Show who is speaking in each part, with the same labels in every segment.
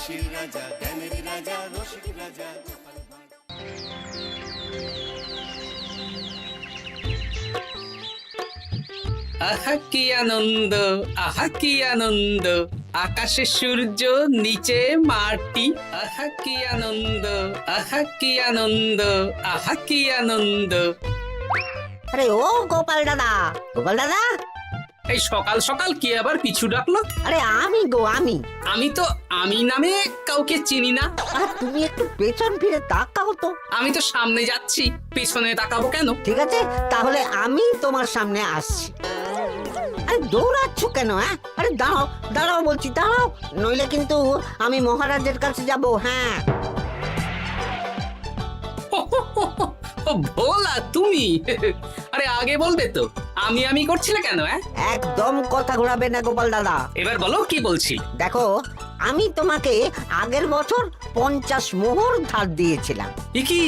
Speaker 1: হাসির রাজা, জ্ঞানের রাজা, রসিক রাজা।
Speaker 2: আহা কি আনন্দ, আহা কি আনন্দ, আকাশে সূর্য নিচে মাটি। আহা কি আনন্দ, আহা কি আনন্দ, আহা কি আনন্দ।
Speaker 3: আরে ও গোপাল দাদা, গোপাল দাদা,
Speaker 2: এই সকাল সকাল কি আবার পিছু ডাকলো?
Speaker 3: আরে আমি গো আমি।
Speaker 2: আমি তো আমি নামে কাউকে চিনি না।
Speaker 3: আর তুমি একটু পেছন ফিরে তাকাও তো।
Speaker 2: আমি তো সামনে যাচ্ছি, পিছনে তাকাবো কেন?
Speaker 3: ঠিক আছে, তাহলে আমি তোমার সামনে আসছি। আরে দৌড়াচ্ছ কেন? হ্যাঁ, আরে দাঁড়াও দাঁড়াও বলছি, দাঁড়াও, নইলে কিন্তু আমি মহারাজের কাছে যাব। হ্যাঁ,
Speaker 2: ও ভোলা তুমি? আরে আগে বলবে তো, আমি করছিলে কেন?
Speaker 3: একদম কথা ঘোরাবে না গোপাল দাদা।
Speaker 2: এবার বলো কি বলছি।
Speaker 3: দেখো, আমি তোমাকে আগের বছর 50 মোহর ধার দিয়েছিলাম।
Speaker 2: এ কি,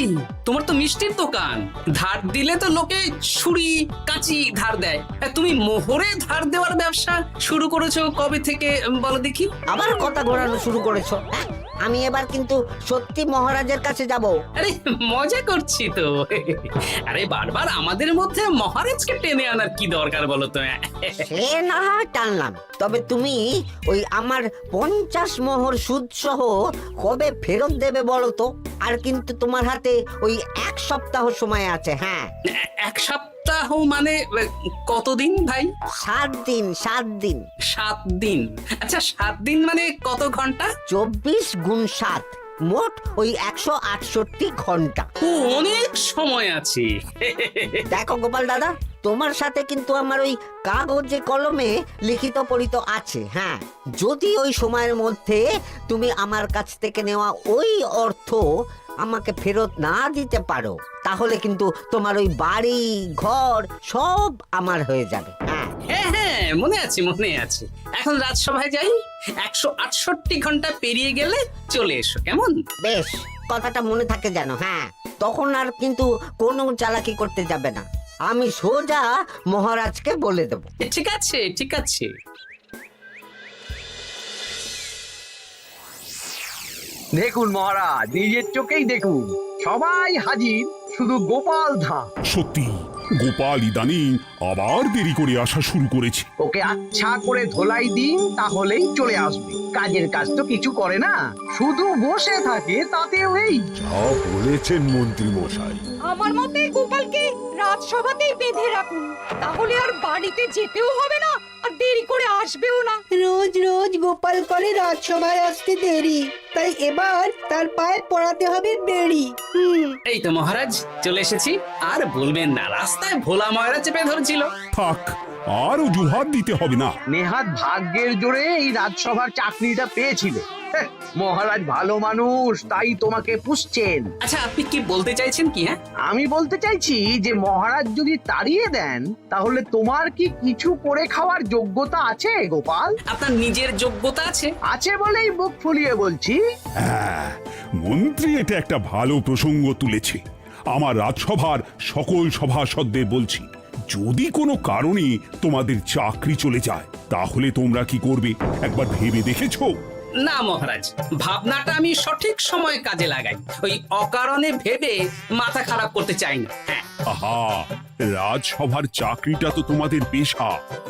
Speaker 2: তোমার তো মিষ্টির দোকান, ধার দিলে তো লোকে ছুরি কাঁচি ধার দেয়, আর তুমি মোহরে ধার দেওয়ার ব্যবসা শুরু করেছো কবে থেকে বলো দেখি?
Speaker 3: আবার কথা ঘোরানো শুরু করেছো? হ্যাঁ, আমি এবার কিন্তু সত্যি মহারাজের কাছে যাব।
Speaker 2: আরে মজা করছি তো। আরে বারবার আমাদের মধ্যে মহারাজকে টেনে আনার কি দরকার বলো তো?
Speaker 3: সে না হয় টানলাম, তবে তুমি ওই আমার 50 মোহর সুদ সহ কবে ফেরত দেবে বলো তো? আর কিন্তু তোমার হাতে ওই 1 সপ্তাহ সময় আছে। হ্যাঁ,
Speaker 2: 1 সপ্তাহ মানে কতদিন ভাই?
Speaker 3: 7 দিন, 7 দিন।
Speaker 2: 7 দিন? আচ্ছা 7 দিন মানে কত ঘন্টা?
Speaker 3: 24 গুণ 7, মোট ওই 168 ঘন্টা।
Speaker 2: ও, অনেক সময় আছে।
Speaker 3: দেখো গোপাল দাদা, তোমার সাথে কিন্তু আমার ওই কাগজে কলমে লিখিত পড়িত আছে। হ্যাঁ, যদি ওই সময়ের মধ্যে তুমি আমার কাছ থেকে নেওয়া ওই অর্থ আমাকে ফেরত না দিতে পারো, তাহলে কিন্তু তোমার ওই বাড়ি ঘর সব আমার হয়ে যাবে। হ্যাঁ,
Speaker 2: হ্যাঁ হ্যাঁ, মনে আছে মনে আছে। এখন রাজসভায় যাই, 168 ঘন্টা পেরিয়ে গেলে চলে এসো, কেমন?
Speaker 3: বেশ, কথাটা মনে থাকে যেন। হ্যাঁ, তখন আর কিন্তু কোনো চালাকি করতে যাবে না, আমি সোজা মহারাজকে বলে দেব।
Speaker 2: ঠিক আছে ঠিক আছে।
Speaker 4: দেখুন মহারাজ, নিজের চোখেই দেখুন, সবাই হাজির, শুধু গোপাল ধা।
Speaker 5: সত্যি গোপাল ইদানিং আবার দেরি করে আসা শুরু করেছে।
Speaker 4: ওকে আচ্ছা করে ধোলাই দিন, তাহলেই চলে আসবে। কাজের কাজ তো কিছু করে না, শুধু বসে থাকে, তাতেও এই।
Speaker 5: যা বলেছেন মন্ত্রী মশাই।
Speaker 6: আমার মতে গোপালকে রাজসভাতেই বেঁধে রাখুন, তাহলে আর বাড়িতে যেতেও হবে না, আর দেরি করে আসবেও না।
Speaker 7: রোজ রোজ গোপাল করে রাজসভায় আসতে দেরি, তাই এবার তার পায়ে পড়াতে হবে বেড়ি।
Speaker 2: এই তো মহারাজ চলে এসেছি। আর বলবেন না, রাস্তায় ভোলা ময়রা চেপে ধরছিল।
Speaker 5: থাক, আর অজুহাত দিতে হবে না।
Speaker 4: নেহাত ভাগ্যের জোরে এই রাজসভার চাকরিটা পেয়েছিল। হ্যাঁ, মহারাজ ভালো মানুষ, তাই তোমাকে পুষছেন।
Speaker 2: আচ্ছা আপনি কি বলতে চাইছেন কি?
Speaker 4: আমি বলতে চাইছি যে মহারাজ যদি তাড়িয়ে দেন, তাহলে তোমার কি কিছু করে খাওয়ার যোগ্যতা আছে গোপাল?
Speaker 2: আপনার নিজের যোগ্যতা আছে?
Speaker 4: আছে বলেই মুখ ফুলিয়ে বলছি।
Speaker 5: হ্যাঁ, মন্ত্রী এটা একটা ভালো প্রসঙ্গ তুলেছে। আমার রাজসভার সকল সভাসদদের বলছি, যদি কোনো কারণে তোমাদের চাকরি চলে যায়, তাহলে তোমরা কি করবে একবার ভেবে দেখেছো?
Speaker 2: না মহারাজ, ভাবনাটা আমি সঠিক সময় কাজে লাগাই, ওই অকারণে ভেবে মাথা খারাপ করতে চাই না। হ্যাঁ,
Speaker 5: আহা, রাজসভার চাকরিটা তো তোমাদের পেশা।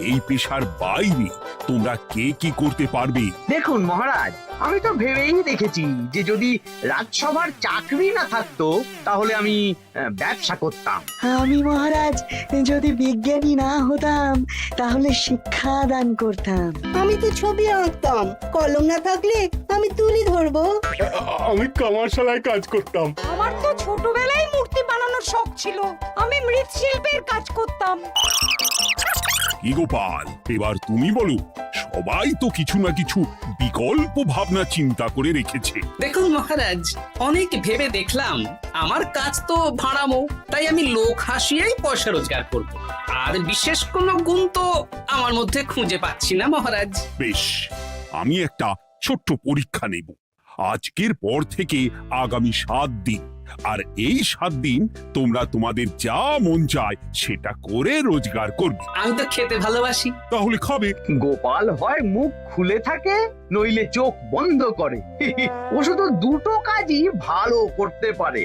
Speaker 5: এই পেশার বাইরে তোমরা কে কি করতে পারবে?
Speaker 4: দেখুন মহারাজ, আমি তো ভেবেই দেখেছি যে যদি রাজসভার চাকরি না থাকতো, তাহলে আমি ব্যবসা করতাম।
Speaker 7: আমি মহারাজ যদি বিজ্ঞানী না হতাম, তাহলে শিক্ষা দান করতাম। আমি তো ছবি আঁকতাম, কলম না থাকলে আমি তুলি ধরবো।
Speaker 5: আমি কামারশালায় কাজ করতাম।
Speaker 6: আমার তো ছোটবেলায় মূর্তি বানানোর শখ ছিল, আমি মৃৎশিল্পের কাজ করতাম।
Speaker 5: কি গোপাল, এবার তুমি বলো। সবাই তো কিছু না কিছু বিকল্প ভাবনা চিন্তা করে রেখেছে।
Speaker 2: দেখুন মহারাজ, অনেক ভেবে দেখলাম আমার কাজ তো ভাড়ামো, তাই আমি লোক হাসিয়েই পয়সা রোজগার করব। আর বিশেষ কোনো গুণ তো আমার মধ্যে খুঁজে পাচ্ছি না মহারাজ।
Speaker 5: বেশ, আমি একটা ছোট্ট পরীক্ষা নেব। আজকের পর থেকে আগামী 7 দিন, আর এই 7 দিন তোমরা তোমাদের যা মন চায় সেটা করে রোজগার করবে।
Speaker 2: আমি তো খেতে ভালোবাসি।
Speaker 5: তাহলে খাবে।
Speaker 4: গোপাল হয় মুখ খুলে থাকে, নইলে চোখ বন্ধ করে। ও শুধু দুটো কাজই ভালো করতে পারে।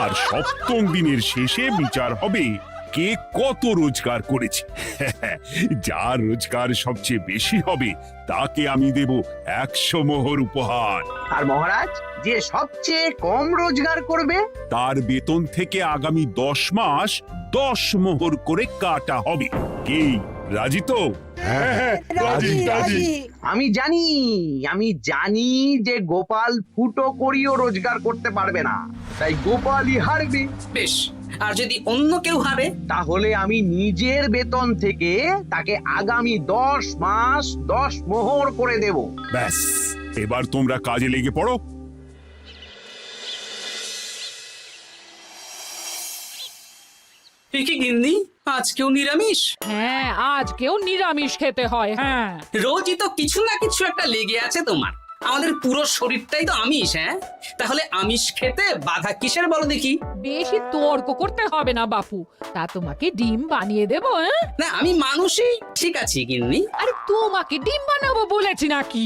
Speaker 5: আর 7ম দিনের শেষে বিচার হবে কে কত রোজগার করেছে। যার রোজগার সবচেয়ে বেশি হবে তাকে আমি দেব 100 মোহর উপহার।
Speaker 4: আর মহারাজ, যে সবচেয়ে কম রোজগার করবে
Speaker 5: তার বেতন থেকে আগামী 10 মাস 10 মোহর করে কাটা হবে। কি রাজি তো?
Speaker 7: রাজি রাজি।
Speaker 4: আমি জানি যে গোপাল ফুটো করিও রোজগার করতে পারবে না, তাই গোপালই হারবে।
Speaker 2: বেশ, আর যদি অন্য কেউ হারে?
Speaker 4: তাহলে আমি নিজের বেতন থেকে তাকে আগামী 10 মাস 10 মোহর করে দেব।
Speaker 5: ব্যাস, এবার তোমরা কাজে লেগে পড়ো।
Speaker 2: এ কি গিন্নি, আজকেও নিরামিষ?
Speaker 6: হ্যাঁ, আজকেও নিরামিষ খেতে হয়। হ্যাঁ,
Speaker 2: রোজই তো কিছু না কিছু একটা লেগে আছে তোমার। আমাদের পুরো শরীরটাই তো আমিষ। হ্যাঁ, তাহলে আমিষ খেতে বাধা কিসের বলো দেখি?
Speaker 6: বেশি তর্ক করতে হবে না বাপু, তা তোমাকে ডিম বানিয়ে দেবো। হ্যাঁ,
Speaker 2: না, আমি মানুষই। ঠিক আছে গিন্নি।
Speaker 6: আরে তোমাকে ডিম বানাবো বলেছি নাকি?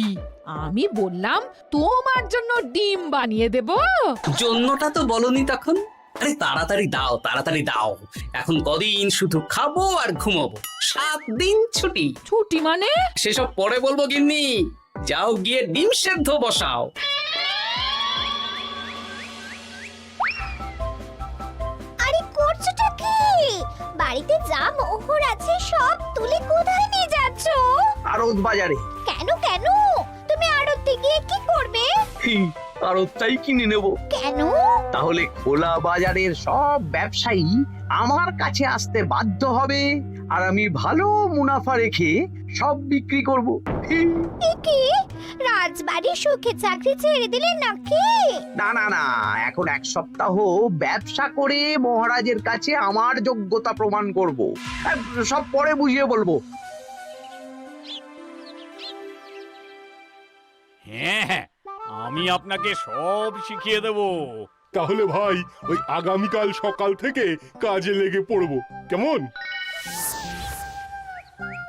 Speaker 6: আমি বললাম তোমার জন্য ডিম বানিয়ে দেবো।
Speaker 2: জন্যটা তো বলনি তখন। আরে তাড়াতাড়ি দাও, তাড়াতাড়ি দাও। এখন কদিন শুধু খাবো আর ঘুমাবো। 7 দিন ছুটি।
Speaker 6: ছুটি মানে?
Speaker 2: সেসব পরে বলবো গিন্নি। যাও গিয়ে ডিম সেদ্ধ বসাও।
Speaker 8: আরে করছোটা কি? বাড়িতে যা মোহর আছে সব তুলে কোথায় নিয়ে যাচ্ছ?
Speaker 4: আড়ত বাজারে।
Speaker 8: কেন কেন? তুমি আড়তে গিয়ে কি করবে?
Speaker 4: আড়তটাই কিনে নেব।
Speaker 8: কেন?
Speaker 4: তাহলে খোলা বাজারের সব ব্যবসায়ী আমার কাছে আসতে বাধ্য হবে, আর আমি ভালো মুনাফা রেখে সব বিক্রি করব।
Speaker 8: কি রাজবাড়ি সুখে চাকরি ছেড়ে দিলে নাকি?
Speaker 4: না না না, এখন 1 সপ্তাহ ব্যবসা করে মহারাজের কাছে আমার যোগ্যতা প্রমাণ করব। সব পরে বুঝিয়ে বলবো।
Speaker 9: হ্যাঁ, আমি আপনাকে সব শিখিয়ে দেব।
Speaker 10: তাহলে ভাই ওই আগামীকাল সকাল থেকে কাজে লেগে পড়বো, কেমন?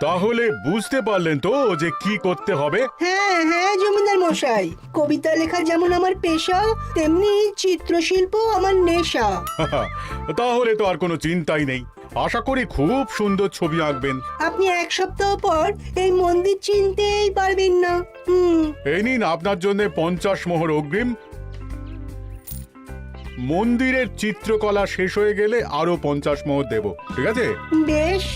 Speaker 10: তাহলে বুঝতে পারলেন তো যে কি করতে হবে?
Speaker 7: হ্যাঁ হ্যাঁ জমিদার মশাই, কবিতা লেখা যেমন আমার পেশা, তেমনি চিত্রশিল্প আমার নেশা।
Speaker 10: তাহলে তো আর কোনো চিন্তাই নেই। আশা করি খুব সুন্দর ছবি আঁকবেন।
Speaker 7: আপনি 1 সপ্তাহ পর এই মন্দির চিনতেই পারবেন না।
Speaker 10: এই নিন আপনার জন্য 50 মোহর অগ্রিম। মন্দিরের চিত্রকলা শেষ হয়ে গেলে আরো 50 মোহর দেব, ঠিক আছে?
Speaker 7: বেশ।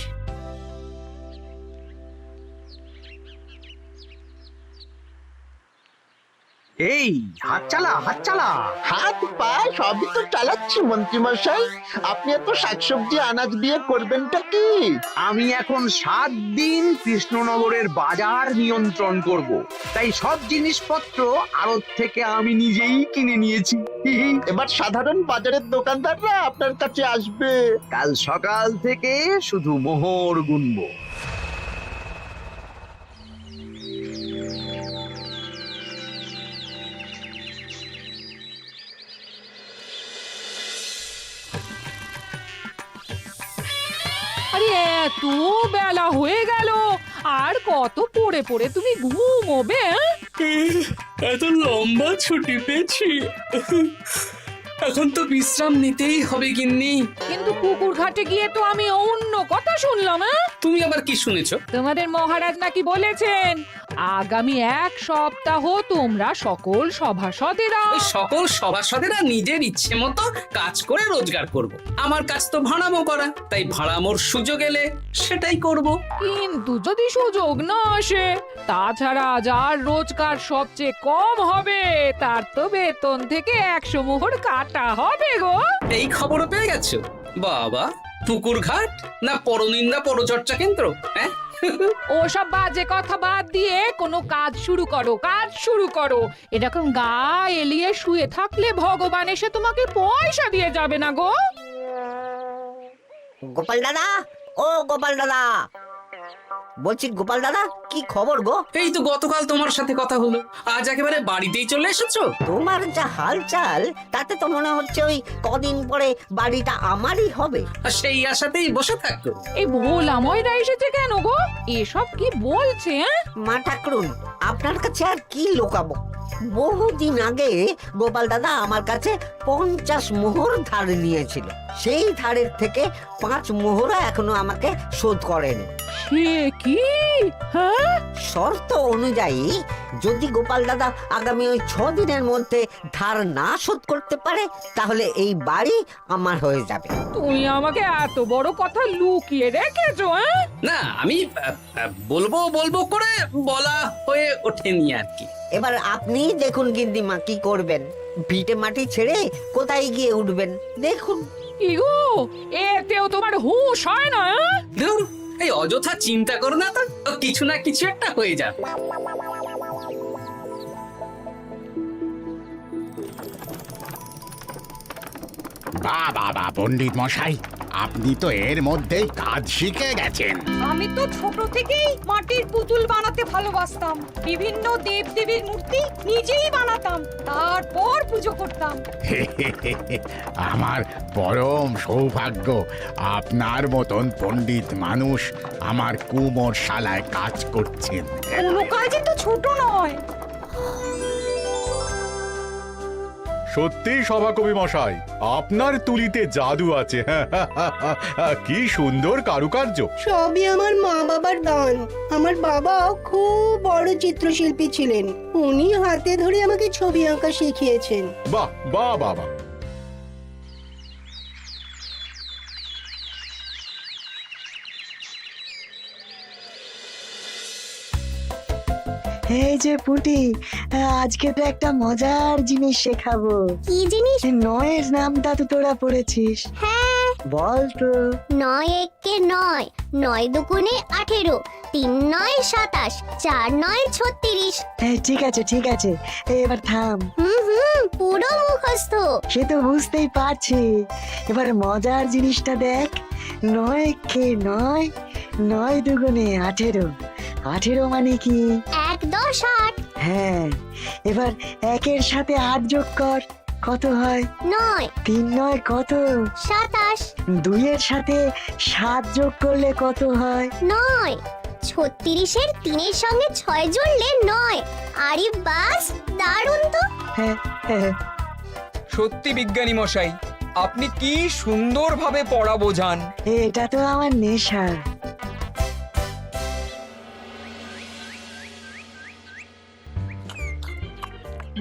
Speaker 4: এই হাত চালা, হাত চালা।
Speaker 11: হাত পা সবই তো চালাচ্ছি মন্ত্রী মশাই। আপনি এত শাকসবজি আনাজ দিয়ে করবেনটা কি?
Speaker 4: আমি এখন 7 দিন কৃষ্ণনগরের বাজার নিয়ন্ত্রণ করব, তাই সব জিনিসপত্র আড়ত থেকে আমি নিজেই কিনে নিয়েছি।
Speaker 11: এবার সাধারণ বাজারের দোকানদাররা আপনার কাছে আসবে।
Speaker 4: কাল সকাল থেকে শুধু মোহর গুনবো।
Speaker 6: আরে এত বেলা হয়ে গেল, আর কত পড়ে পড়ে তুমি ঘুমোবে?
Speaker 2: এত লম্বা ছুটি পেয়েছি, এখন তো বিশ্রাম নিতেই হবে গিন্নি।
Speaker 6: কিন্তু পুকুর ঘাটে গিয়ে তো আমি অন্য কথা শুনলাম।
Speaker 2: তুমি আবার কি শুনেছো?
Speaker 6: তোমাদের মহারাজ নাকি বলেছেন আগামী 1 সপ্তাহ তোমরা সকল সভাসদেরা
Speaker 2: ওই সকল সভাসদেরা নিজের ইচ্ছে মতো কাজ করে রোজগার করব। আমার কাজ তো ভাড়ামো করা, তাই ভাড়ামোর সুযোগ এলে সেটাই করব।
Speaker 6: কিন্তু যদি সুযোগ না আসে, তাছাড়া যার রোজগার সবচেয়ে কম হবে তার তো বেতন থেকে 100 মোহর কাটা হবে গো।
Speaker 2: এই খবরও পেয়ে গেছো? বাবা, পুকুর ঘাট না পরনিন্দা পরচর্চা কেন্দ্র? হ্যাঁ,
Speaker 6: ওসব বাজে কথা বাদ দিয়ে কোনো কাজ শুরু করো, কাজ শুরু করো। এরকম গা এলিয়ে শুয়ে থাকলে ভগবান এসে তোমাকে পয়সা দিয়ে যাবে না গো।
Speaker 3: গোপাল দাদা, ও গোপাল দাদা, বলছি গোপাল দাদা কি খবর গো?
Speaker 2: এই তো গতকাল তোমার সাথে কথা হলো, আজ একেবারে বাড়িতেই চলে এসেছো।
Speaker 3: তোমার যা হালচাল তাতে তো মনে হচ্ছে ওই কদিন পরে বাড়িটা আমারই হবে।
Speaker 2: আর সেই আশাতেই বসে থাকো।
Speaker 6: এই ভোলাময়রা এসেছে কেন গো? এসব কি বলছে?
Speaker 3: মা ঠাকুরুন, আপনার কাছে আর কি লোকাবো? বহুদিন আগে গোপাল দাদা আমার কাছে 50 মোহর ধার নিয়েছিল। সেই ধারের থেকে 5 মোহরা এখনো আমাকে শোধ করেনি।
Speaker 6: সে কি? হ্যাঁ,
Speaker 3: শর্ত অনুযায়ী যদি গোপাল দাদা আগামী ওই 6 দিনের মধ্যে ধার না শোধ করতে পারে তাহলে এই বাড়ি আমার হয়ে যাবে।
Speaker 6: তুমি আমাকে এত বড় কথা লুকিয়ে রেখেছো?
Speaker 2: না, আমি বলবো বলবো করে বলা হয়ে ওঠেনি আর কি।
Speaker 3: এবার আপনি দেখুন গিন্দিমা কি করবেন। ভিটে মাটি ছেড়ে কোথায় গিয়ে উঠবেন দেখুন।
Speaker 6: কি গো, এতেও তোমার হুঁশ হয় না?
Speaker 2: ধুর, এই অযথা চিন্তা করো না তো, কিছু না কিছু একটা হয়ে যাবে।
Speaker 9: বাহ বাহ বাহ, পণ্ডিত মশাই, আপনি তো এর মধ্যেই কাজ শিখে গেছেন।
Speaker 12: আমি তো ছোট থেকেই মাটির পুতুল বানাতে ভালোবাসতাম। বিভিন্ন দেবদেবীর মূর্তি নিজেই বানাতাম, তারপর পুজো করতাম।
Speaker 9: আমার পরম সৌভাগ্য আপনার মতন পণ্ডিত মানুষ আমার কুমোর শালায় কাজ করছেন।
Speaker 12: কোনো কাজই তো ছোট নয়।
Speaker 10: সত্যি সভাকবি মশাই, আপনার তুলিতে জাদু আছে। কি সুন্দর কারুকার্য।
Speaker 7: সবই আমার মা বাবার দান। আমার বাবা খুব বড় চিত্রশিল্পী ছিলেন, উনি হাতে ধরে আমাকে ছবি আঁকা শিখিয়েছেন।
Speaker 10: বাহ বাহ বাবা।
Speaker 7: এই যে পুটি, আজকে তো একটা মজার জিনিস শেখাবো।
Speaker 8: কি জিনিস?
Speaker 7: নয়ের নামটা তো তোরা পড়েছিস,
Speaker 8: হ্যাঁ,
Speaker 7: বল তো।
Speaker 8: 9 একে 9, 9 দুগুণে 18, 3 9 27, 4 9 36।
Speaker 7: ঠিক আছে ঠিক আছে, এবার থাম।
Speaker 8: পুরো মুখস্থ।
Speaker 7: সে তো বুঝতেই পারছি। এবার মজার জিনিসটা দেখ। 9 কে 9, 9 দুগুণে 18, 18 মানে কি?
Speaker 8: 1 10 8।
Speaker 7: হ্যাঁ, এবার 1-এর সাথে 8 যোগ কর, কত হয়?
Speaker 8: 9
Speaker 7: 3 9 কত?
Speaker 8: 27।
Speaker 7: 2-এর সাথে 7 যোগ করলে কত হয়?
Speaker 8: 9 36-এর 3-এর সঙ্গে 6 জুড়লে 9। আরে বাস, দারুণ তো।
Speaker 7: হ্যাঁ হ্যাঁ।
Speaker 13: সত্যি বিজ্ঞানী মশাই, আপনি কি সুন্দরভাবে পড়া বোঝান।
Speaker 7: এটা তো আমার নেশা।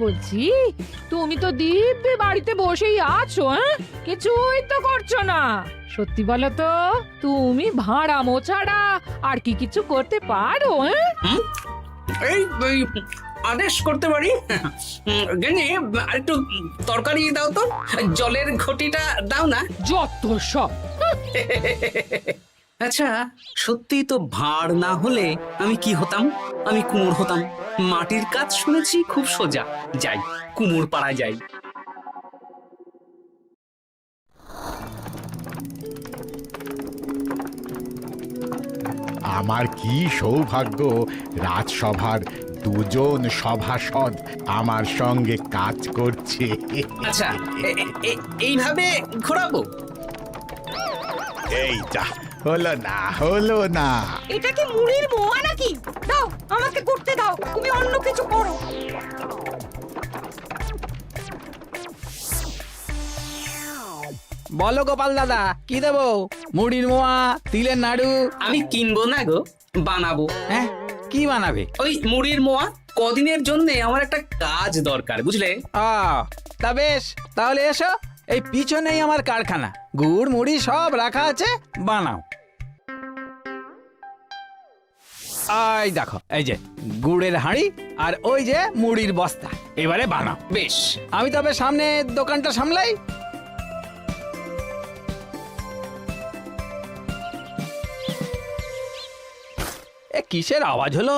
Speaker 6: বলছি, তুমি তো দিব্যি বাড়িতে বসেই আছো, কিছুই তো করছো না। সত্যি বলো তো, তুমি ভাড়া মোছাড়া আর কি কিছু করতে পারো?
Speaker 2: এই এই, আদেশ করতে পারি। গেনি, আরেকটু তরকারি দাও তো, জলের ঘটিটা দাও না।
Speaker 6: যত সব।
Speaker 2: আচ্ছা, সত্যি তো ভাঁড় না হলে আমি কি হতাম? আমি কুমোর হতাম। মাটির কাজ শুনেছি খুব সোজা, যাই কুমোর পাড়ায় যাই।
Speaker 9: আমার কি সৌভাগ্য, রাজসভার দুজন সভাসদ আমার সঙ্গে কাজ করছে।
Speaker 2: আচ্ছা, এইভাবে ঘোরাবো?
Speaker 9: এই যা, হলো না হলো না।
Speaker 12: এটা কি মুড়ির মোয়া নাকি? দাও, আমাকে করতে দাও, তুমি অন্য কিছু করো।
Speaker 13: বলো গোপাল দাদা, কি দেবো? মুড়ির মোয়া, তিলের নাড়ু?
Speaker 2: আমি কিনবো না গো, বানাবো।
Speaker 13: হ্যাঁ, কি বানাবে?
Speaker 2: ওই মুড়ির মোয়া। কদিনের জন্য আমার একটা কাজ দরকার, বুঝলে?
Speaker 13: তা বেশ, তাহলে এসো, এই পিছনেই আমার কারখানা, গুড় মুড়ি সব রাখা আছে, বানাও। এই দেখো, এই যে গুড়ের হাঁড়ি আর ওই যে মুড়ির বস্তা, এবারে বানাও।
Speaker 2: বেশ,
Speaker 13: আমি তবে সামনে দোকানটা সামলাই। কিসের আওয়াজ হলো?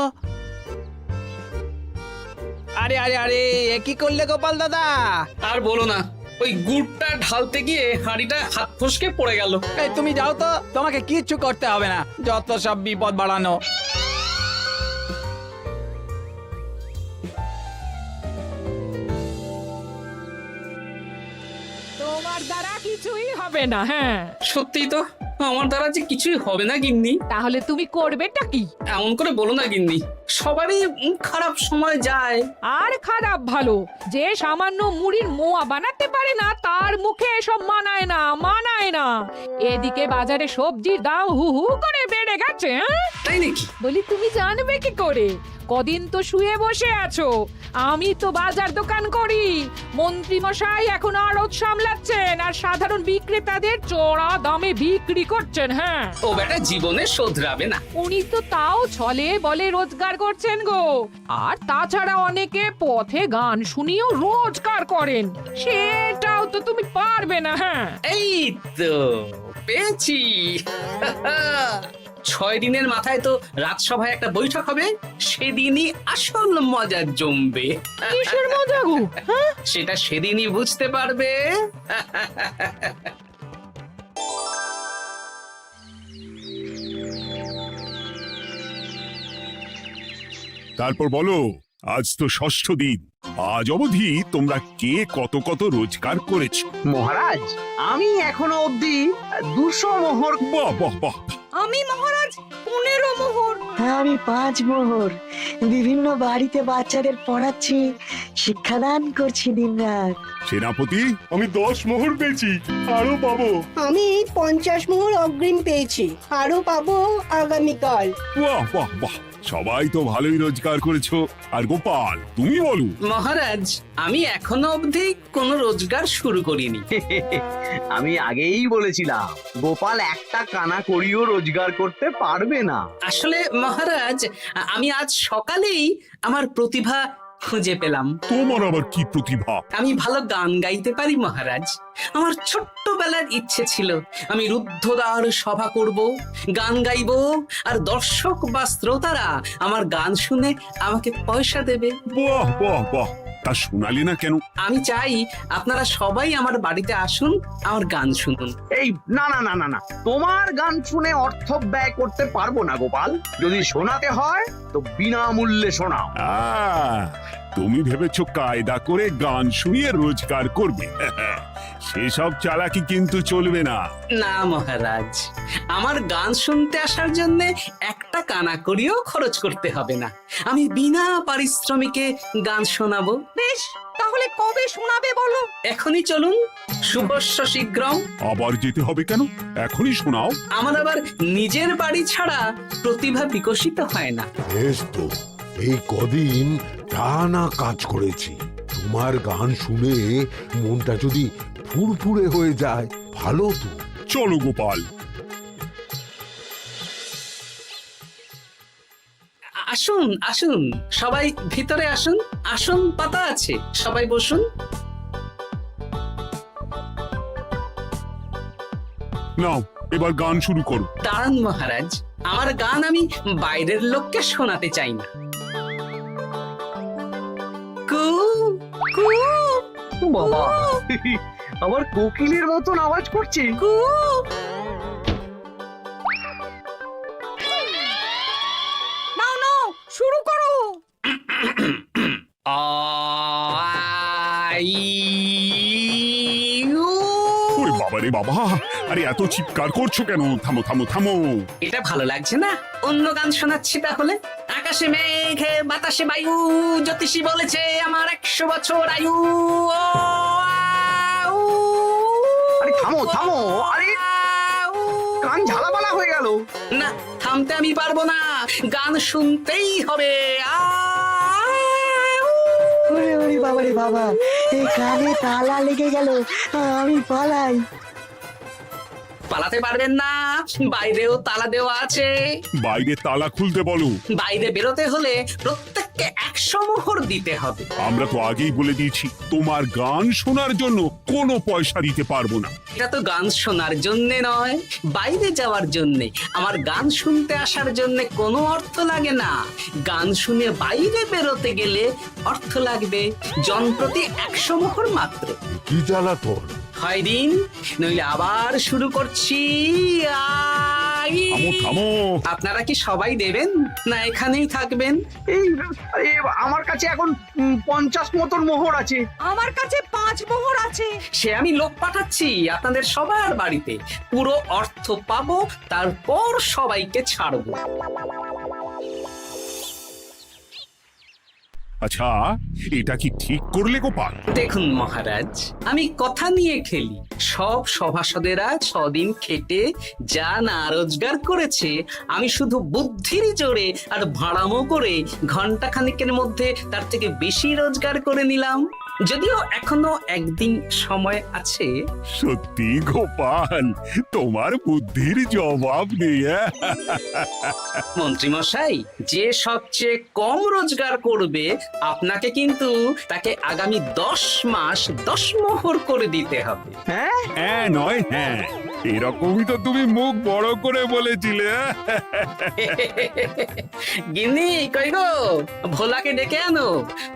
Speaker 13: আরে আরে আরে, এ কি করলে গোপাল দাদা?
Speaker 2: আর বলো না, ওই গুড়টা ঢালতে গিয়ে হাঁড়িটা হাত ফসকে পড়ে গেল।
Speaker 13: এই তুমি যাও তো, তোমাকে কিচ্ছু করতে হবে না, যত সব বিপদ বাড়ানো।
Speaker 6: তোমার দ্বারা কিছুই হবে না। হ্যাঁ,
Speaker 2: সত্যি তো, আমার দ্বারা যে কিছুই হবে না গিন্নি।
Speaker 6: তাহলে তুমি করবেটা কি?
Speaker 2: এমন করে বলো না গিন্নি, সবারই খারাপ সময় যায়।
Speaker 6: আর খারাপ ভালো, যে সামান্য মুড়ির মোয়া বানাতে পারে না তার মুখে এসব মানায় না, মানায় না। এদিকে বাজারে সবজির দাম হু হু করে বেড়ে গেছে।
Speaker 2: তাই নাকি?
Speaker 6: বলি তুমি জানবে কি করে? কদিন তো শুয়ে বসে আছো, আমি তো বাজার দোকান করি। মন্ত্রী মশাই এখন আড়ত সামলাচ্ছেন আর সাধারণ বিক্রেতাদের চড়া দামে বিক্রি করছেন। হ্যাঁ,
Speaker 2: ও বেটা জীবনে শোধরাবে না।
Speaker 6: উনি তো তাও ছলে বলে রোজগার করছেন গো। আর তাছাড়া অনেকে পথে গান শুনিয়েও রোজগার করেন, সেটাও তো তুমি পারবে না। হ্যাঁ,
Speaker 2: এই তো পেয়েছি। 6 দিনের মাথায় তো রাজসভায় একটা বৈঠক হবে, সেদিনই আসল মজা জমবে।
Speaker 6: কিসের মজা গো? হ্যাঁ,
Speaker 2: সেটা সেদিনই বুঝতে পারবে।
Speaker 5: তারপর বলো, আজ তো ষষ্ঠ দিন, আজ অবধি তোমরা কে কত কত রোজগার করেছো?
Speaker 4: মহারাজ, আমি এখনো অবধি 200 মোহর।
Speaker 5: বাহ বাহ বাহ!
Speaker 12: আমি মহারাজ 15 মোহর।
Speaker 7: আমি 5 মোহর। বিভিন্ন বাড়িতে বাচ্চাদের পড়াচ্ছি, শিক্ষাদান করছি দিনরাত।
Speaker 5: সেনাপতি,
Speaker 10: আমি 10 মোহর পেয়েছি, আরো পাবো।
Speaker 7: আমি 50 মোহর অগ্রিম পেয়েছি, আরো পাবো আগামীকাল।
Speaker 5: বাহ বাহ বাহ! সবাই তো ভালোই রোজগার করেছো। আর গোপাল, তুমি বলো।
Speaker 2: মহারাজ, আমি এখনো অবধি কোনো রোজগার শুরু করিনি।
Speaker 4: আমি আগেই বলেছিলাম গোপাল একটা কানা করিও রোজগার করতে পারবে না।
Speaker 2: আসলে মহারাজ, আমি আজ সকালেই আমার প্রতিভা খুঁজে পেলাম।
Speaker 5: তোমার আবার কি প্রতিভা?
Speaker 2: আমি ভালো গান গাইতে পারি মহারাজ। আমার ছোট্টবেলার ইচ্ছে ছিল আমি রুদ্ধদ্বার সভা করব, গান গাইব, আর দর্শক বা শ্রোতারা আমার গান শুনে আমাকে পয়সা দেবে।
Speaker 5: বাহ বাহ বাহ! তা শোনালে না কেন?
Speaker 2: আমি চাই আপনারা সবাই আমার বাড়িতে আসুন, আমার গান শুনুন।
Speaker 4: এই না না না না না, তোমার গান শুনে অর্থ ব্যয় করতে পারবো না গোপাল। যদি শোনাতে হয় তো বিনামূল্যে শোনাও।
Speaker 5: তুমি ভেবেছো কায়দা করে গান শুনিয়ে রোজগার করবে? সেসব চালাকি কিন্তু চলবে না।
Speaker 2: না মহারাজ, আমার গান শুনতে আসার জন্য একটা কানা করিও খরচ করতে হবে না। আমি বিনা পারিশ্রমিকে গান শোনাবো।
Speaker 12: বেশ, তাহলে কবে শোনাবে বলো?
Speaker 2: এখনই চলুন, শুভস্য শীঘ্রম।
Speaker 5: আবার যেতে হবে কেন? এখনই শোনাও।
Speaker 2: আমার আবার নিজের বাড়ি ছাড়া প্রতিভা বিকশিত হয় না।
Speaker 10: বেশ তো, এই কদিন টানা কাজ করেছি, তোমার গান শুনে মনটা যদি ফুরফুরে হয়ে যায় ভালো তো।
Speaker 5: চলো গোপাল।
Speaker 2: আসুন আসুন, সবাই ভিতরে আসুন, আসন পাতা আছে, সবাই বসুন।
Speaker 5: নাও, এবার গান শুরু করো।
Speaker 2: দাঁড়ান মহারাজ, আমার গান আমি বাইরের লোককে শোনাতে চাই না। কু কু
Speaker 4: বাবা, আবার কোকিলের মতন আওয়াজ করছে।
Speaker 2: কু।
Speaker 12: নাও নাও, শুরু করো।
Speaker 5: ওরে বাবা রে বাবা! আরে এত চিৎকার করছো কেন? থামো থামো থামো!
Speaker 2: এটা ভালো লাগছে না, অন্য গান শোনাচ্ছি তাহলে। আকাশে মেঘে বাতাসে বায়ু, জ্যোতিষী বলেছে আমার 100 বছর আয়ু।
Speaker 4: আরে থামো থামো! আরে কান ঝালাপালা হয়ে গেল।
Speaker 2: না, থামতে আমি পারবো না, গান শুনতেই হবে।
Speaker 7: ওরে ওরে বাবা রে বাবা, এই কানে তালা লেগে গেল, আমি পালাই।
Speaker 2: পালাতে পারবেন না, বাইরেও তালা দেওয়া আছে।
Speaker 5: বাইরে তালা খুলতে বলো।
Speaker 2: বাইরে বেরোতে হলে প্রত্যেক প্রত্যেককে 100 মোহর দিতে হবে।
Speaker 5: আমরা তো আগেই বলে দিয়েছি তোমার গান শোনার জন্য কোনো পয়সা দিতে পারবো না।
Speaker 2: এটা তো গান শোনার জন্য নয়, বাইরে যাওয়ার জন্য। আমার গান শুনতে আসার জন্য কোনো অর্থ লাগে না। গান শুনে বাইরে বেরোতে গেলে অর্থ লাগবে, জনপ্রতি 100 মোহর মাত্র।
Speaker 10: কি জ্বালাতন!
Speaker 2: হয় দিন, নইলে আবার শুরু করছি।
Speaker 5: থামো থামো,
Speaker 2: আপনারা কি সবাই দেবেন না এখানেই থাকবেন?
Speaker 4: এই আমার কাছে এখন 50 মতন মোহর আছে।
Speaker 12: আমার কাছে 5 মোহর আছে।
Speaker 2: সে আমি লোক পাঠাচ্ছি আপনাদের সবার বাড়িতে, পুরো অর্থ পাবো, তারপর সবাইকে ছাড়বো।
Speaker 5: আচ্ছা এটা কি ঠিক করলে গোপাল?
Speaker 2: দেখুন মহারাজ, আমি কথা নিয়ে খেলি। সব সভাসদেরা 6 দিন খেটে যা না রোজগার করেছে, আমি শুধু বুদ্ধির জোরে আর ভাড়ামো করে ঘন্টা খানিকের মধ্যে তার থেকে বেশি রোজগার করে নিলাম। যদিও এখনো একদিন সময় আছে।
Speaker 5: সত্যি গোপাল, তোমার বুদ্ধির জবাব নেই।
Speaker 2: মন্ত্রী মশাই, যে সবচেয়ে কম রোজগার করবে আপনাকে কিন্তু তাকে আগামী 10 মাস 10 মোহর করে দিতে হবে।
Speaker 5: হ্যাঁ নয় হ্যাঁ, এরকমই তো তুমি মুখ বড় করে বলেছিলে।
Speaker 2: গিন্নি কই গো, ভোলাকে ডেকে আনো,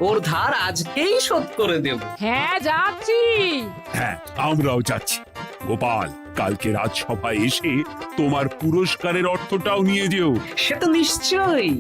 Speaker 2: ওর ধার আজকেই শোধ করে দেব।
Speaker 6: হ্যাঁ যাচ্ছি।
Speaker 5: হ্যাঁ আমরাও যাচ্ছি। গোপাল, কালকে রাজসভায় এসে তোমার পুরস্কারের অর্থটাও নিয়ে যেও।
Speaker 2: সে তো নিশ্চয়ই।